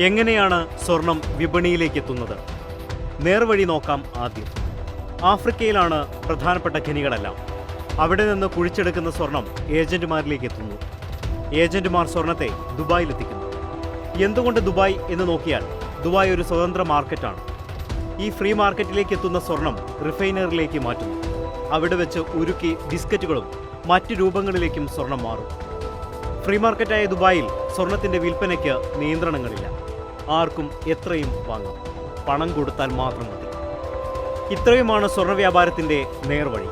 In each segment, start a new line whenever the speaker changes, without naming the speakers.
എങ്ങനെയാണ് സ്വർണം വിപണിയിലേക്ക് എത്തുന്നത്? നേർവഴി നോക്കാം. ആദ്യം ആഫ്രിക്കയിലാണ് പ്രധാനപ്പെട്ട ഖനികളെല്ലാം. അവിടെ നിന്ന് കുഴിച്ചെടുക്കുന്ന സ്വർണം ഏജന്റുമാരിലേക്ക് എത്തുന്നു. ഏജന്റുമാർ സ്വർണത്തെ ദുബായിലെത്തിക്കുന്നു. എന്തുകൊണ്ട് ദുബായ് എന്ന് നോക്കിയാൽ ദുബായ് ഒരു സ്വതന്ത്ര മാർക്കറ്റാണ്. ഈ ഫ്രീ മാർക്കറ്റിലേക്ക് എത്തുന്ന സ്വർണം റിഫൈനറിലേക്ക് മാറ്റുന്നു. അവിടെ വെച്ച് ഉരുക്കി ബിസ്ക്കറ്റുകളും മറ്റു രൂപങ്ങളിലേക്കും സ്വർണം മാറും. ഫ്രീ മാർക്കറ്റായ ദുബായിൽ സ്വർണത്തിന്റെ വിൽപ്പനയ്ക്ക് നിയന്ത്രണങ്ങളില്ല. ആർക്കും എത്രയും വാങ്ങാം, പണം കൊടുത്താൽ മാത്രം മതി. ഇത്രയുമാണ് സ്വർണ്ണ വ്യാപാരത്തിന്റെ നേർവഴി.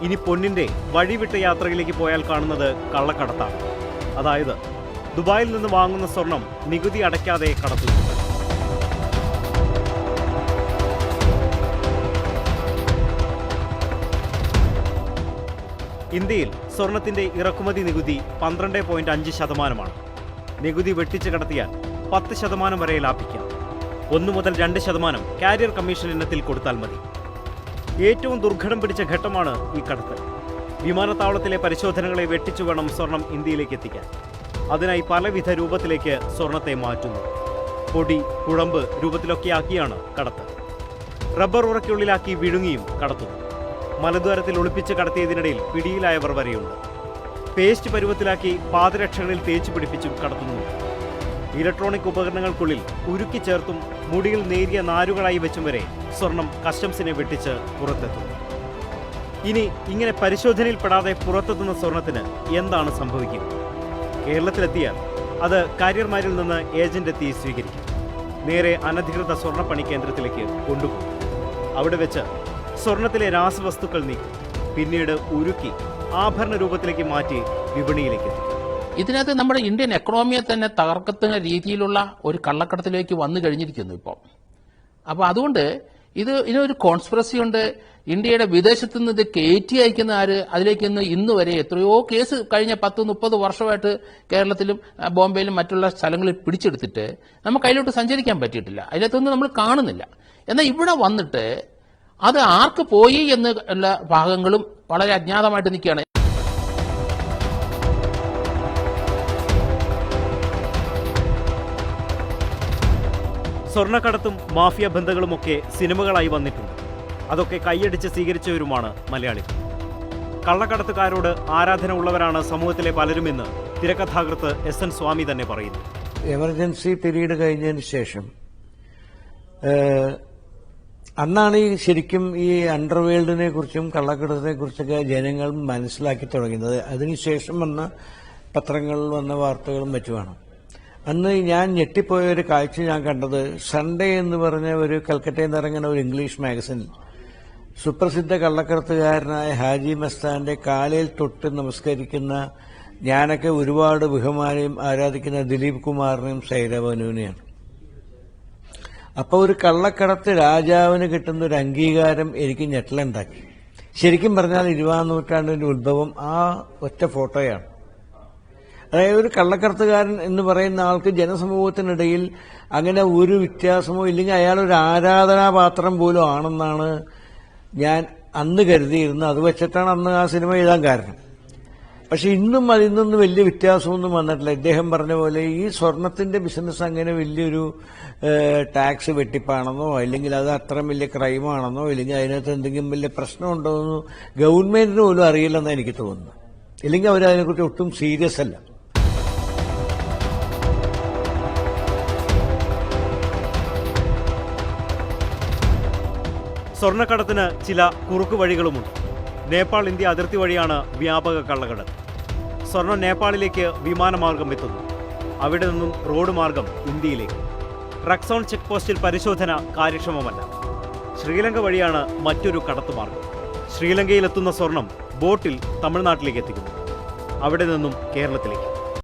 ഇനി പൊന്നിന്റെ വഴിവിട്ട യാത്രയിലേക്ക് പോയാൽ കാണുന്നത് കള്ളക്കടത്താണ്. അതായത് ദുബായിൽ നിന്ന് വാങ്ങുന്ന സ്വർണം നികുതി അടയ്ക്കാതെ കടത്തുന്നു. ഇന്ത്യയിൽ സ്വർണത്തിന്റെ ഇറക്കുമതി നികുതി 12.5%. നികുതി വെട്ടിച്ച് കടത്തിയാൽ 10% വരെ ലാഭിക്കാം. 1 മുതൽ 2% കാരിയർ കമ്മീഷൻ ഇനത്തിൽ കൊടുത്താൽ മതി. ഏറ്റവും ദുർഘടം പിടിച്ച ഘട്ടമാണ് ഈ കടത്തൽ. വിമാനത്താവളത്തിലെ പരിശോധനകളെ വെട്ടിച്ചു വേണം സ്വർണം ഇന്ത്യയിലേക്ക് എത്തിക്കാൻ. അതിനായി പലവിധ രൂപത്തിലേക്ക് സ്വർണത്തെ മാറ്റുന്നു. പൊടി, കുഴമ്പ് രൂപത്തിലൊക്കെയാക്കിയാണ് കടത്തൽ. റബ്ബർ ഉറയ്ക്കുള്ളിലാക്കി വിഴുങ്ങിയും കടത്തുന്നു. മലദ്വാരത്തിൽ ഒളിപ്പിച്ച് കടത്തിയതിനിടയിൽ പിടിയിലായവർ വരെയുണ്ട്. പേസ്റ്റ് പരുവത്തിലാക്കി പാദരക്ഷകളിൽ തേച്ചു പിടിപ്പിച്ചും കടത്തുന്നു. ഇലക്ട്രോണിക് ഉപകരണങ്ങൾക്കുള്ളിൽ ഉരുക്കി ചേർത്തും മുടിയിൽ നേരിയ നാരുകളായി വെച്ചും വരെ സ്വർണം കസ്റ്റംസിനെ വെട്ടിച്ച് പുറത്തെത്തുന്നു. ഇനി ഇങ്ങനെ പരിശോധനയിൽപ്പെടാതെ പുറത്തെത്തുന്ന സ്വർണത്തിന് എന്താണ് സംഭവിക്കുക? കേരളത്തിലെത്തിയാൽ അത് കാരിയർമാരിൽ നിന്ന് ഏജന്റ് എത്തി സ്വീകരിക്കും. നേരെ അനധികൃത സ്വർണ്ണപ്പണി കേന്ദ്രത്തിലേക്ക് കൊണ്ടുപോകും. അവിടെ വെച്ച് സ്വർണത്തിലെ രാസവസ്തുക്കൾ നീക്കും. പിന്നീട് ഉരുക്കി ആഭരണ രൂപത്തിലേക്ക് മാറ്റി വിപണിയിലേക്ക് എത്തിക്കും.
ഇതിനകത്ത് നമ്മുടെ ഇന്ത്യൻ എക്കണോമിയെ തന്നെ തകർക്കുന്ന രീതിയിലുള്ള ഒരു കള്ളക്കടത്തിലേക്ക് വന്നു കഴിഞ്ഞിരിക്കുന്നു ഇപ്പോൾ. അപ്പോൾ അതുകൊണ്ട് ഇതിനൊരു കോൺസ്പിറസി ഉണ്ട്. ഇന്ത്യയുടെ വിദേശത്ത് നിന്ന് ഇത് കയറ്റി അയക്കുന്ന ആര്? അതിലേക്ക് ഇന്ന് വരെ എത്രയോ കേസ് കഴിഞ്ഞ 10-30 വർഷമായിട്ട് കേരളത്തിലും ബോംബെയിലും മറ്റുള്ള സ്ഥലങ്ങളിൽ പിടിച്ചെടുത്തിട്ട് നമുക്ക് അതിലോട്ട് സഞ്ചരിക്കാൻ പറ്റിയിട്ടില്ല. അതിനകത്തൊന്നും നമ്മൾ കാണുന്നില്ല. എന്നാൽ ഇവിടെ വന്നിട്ട് അത് ആർക്ക് പോയി എന്നുള്ള ഭാഗങ്ങളും വളരെ അജ്ഞാതമായിട്ട് നിൽക്കുകയാണ്.
സ്വർണ്ണക്കടത്തും മാഫിയ ബന്ധങ്ങളുമൊക്കെ സിനിമകളായി വന്നിട്ടുണ്ട്. അതൊക്കെ കൈയടിച്ച് സ്വീകരിച്ചവരുമാണ് മലയാളികൾ. കള്ളക്കടത്തുകാരോട് ആരാധന ഉള്ളവരാണ് സമൂഹത്തിലെ പലരുമെന്ന് തിരക്കഥാകൃത്ത് SN സ്വാമി തന്നെ പറയുന്നു.
എമർജൻസി പീരീഡ് കഴിഞ്ഞതിന് ശേഷം അന്നാണ് ശരിക്കും ഈ അണ്ടർവേൾഡിനെ കുറിച്ചും കള്ളക്കടത്തിനെ കുറിച്ചൊക്കെ ജനങ്ങൾ മനസ്സിലാക്കി തുടങ്ങുന്നത്. അതിനുശേഷം വന്ന പത്രങ്ങളിൽ വന്ന വാർത്തകളും മറ്റുമാണ്. അന്ന് ഞാൻ ഞെട്ടിപ്പോയ ഒരു കാഴ്ച ഞാൻ കണ്ടത്, സൺഡേ എന്ന് പറഞ്ഞ ഒരു കൽക്കട്ടയിൽ നിന്ന് ഇറങ്ങുന്ന ഒരു ഇംഗ്ലീഷ് മാഗസിൻ സുപ്രസിദ്ധ കള്ളക്കടത്തുകാരനായ ഹാജി മസ്താന്റെ കാലിൽ തൊട്ട് നമസ്കരിക്കുന്ന, ഞാനൊക്കെ ഒരുപാട് ബഹുമാനം ആരാധിക്കുന്ന ദിലീപ് കുമാറിനെയും സൈരവനുവിനെയാണ്. അപ്പോൾ ഒരു കള്ളക്കടത്ത് രാജാവിന് കിട്ടുന്ന ഒരു അംഗീകാരം എനിക്ക് ഞെട്ടലുണ്ടാക്കി. ശരിക്കും പറഞ്ഞാൽ 20-ാം നൂറ്റാണ്ടിന്റെ ഉത്ഭവം ആ ഒറ്റ ഫോട്ടോയാണ്. അതായത് ഒരു കള്ളക്കടത്തുകാരൻ എന്ന് പറയുന്ന ആൾക്ക് ജനസമൂഹത്തിനിടയിൽ അങ്ങനെ ഒരു വ്യത്യാസമോ ഇല്ലെങ്കിൽ അയാളൊരു ആരാധനാപാത്രം പോലും ആണെന്നാണ് ഞാൻ അന്ന് കരുതിയിരുന്നത്. അത് വെച്ചിട്ടാണ് അന്ന് ആ സിനിമ എഴുതാൻ കാരണം. പക്ഷെ ഇന്നും അതിൽ നിന്ന് വലിയ വ്യത്യാസമൊന്നും വന്നിട്ടില്ല. ഇദ്ദേഹം പറഞ്ഞ പോലെ ഈ സ്വർണത്തിന്റെ ബിസിനസ് അങ്ങനെ വലിയൊരു ടാക്സ് വെട്ടിപ്പാണെന്നോ അല്ലെങ്കിൽ അത് അത്ര വലിയ ക്രൈമാണെന്നോ ഇല്ലെങ്കിൽ അതിനകത്ത് എന്തെങ്കിലും വലിയ പ്രശ്നമുണ്ടോ എന്ന് ഗവൺമെന്റിന് പോലും അറിയില്ലെന്ന് എനിക്ക് തോന്നുന്നു. ഇല്ലെങ്കിൽ അവരതിനെക്കുറിച്ച് ഒട്ടും സീരിയസ് അല്ല.
സ്വർണ്ണക്കടത്തിന് ചില കുറുക്കു വഴികളുമുണ്ട്. നേപ്പാൾ ഇന്ത്യ അതിർത്തി വഴിയാണ് വ്യാപക കള്ളക്കടത്ത്. സ്വർണം നേപ്പാളിലേക്ക് വിമാനമാർഗം എത്തുന്നു. അവിടെ നിന്നും റോഡ് മാർഗം ഇന്ത്യയിലേക്ക്. റക്സോൺ ചെക്ക് പോസ്റ്റിൽ പരിശോധന കാര്യക്ഷമമല്ല. ശ്രീലങ്ക വഴിയാണ് മറ്റൊരു കടത്തു മാർഗം. ശ്രീലങ്കയിലെത്തുന്ന സ്വർണം ബോട്ടിൽ തമിഴ്നാട്ടിലേക്ക് എത്തിക്കുന്നു. അവിടെ നിന്നും കേരളത്തിലേക്ക്.